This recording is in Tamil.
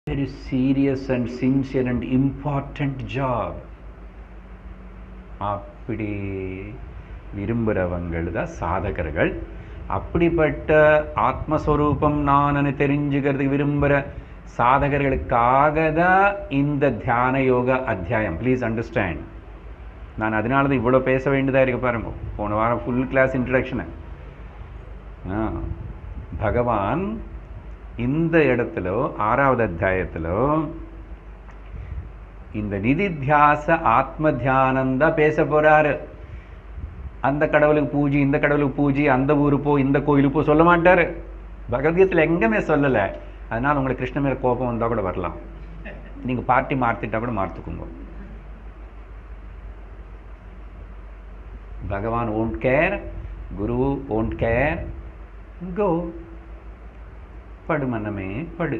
very serious and sincere and important job. அப்படி விரும்புகிறவங்கள் தான் சாதகர்கள். அப்படிப்பட்ட ஆத்மஸ்வரூபம் நான் தெரிஞ்சுக்கிறதுக்கு விரும்புகிற சாதகர்களுக்காக தான் இந்த தியான யோக அத்தியாயம். Please understand. நான் அதனால தான் இவ்வளோ பேச வேண்டியதாக இருக்க பாருங்க. போன வாரம் ஃபுல் கிளாஸ் இன்ட்ரடக்ஷனு. பகவான் இந்த இடத்துல 6வது அத்தியாயத்தில் இந்த நிதித்தியாச ஆத்ம தியானந்தான் பேச போகிறாரு. அந்த கடவுளுக்கு பூஜை, இந்த கடவுளுக்கு பூஜை, அந்த ஊரு போ, இந்த கோயிலுக்கு போ சொல்ல மாட்டார். பகவத்கீதையில் எங்கேயுமே சொல்லலை. அதனால் உங்களுக்கு கிருஷ்ண மேல கோபம் வந்தால் கூட வரலாம். நீங்கள் பார்ட்டி மாற்றிட்டா கூட மாற்றிக்குங்க. பகவான் won't care, Guru won't care. கோ, படு மனமே படு.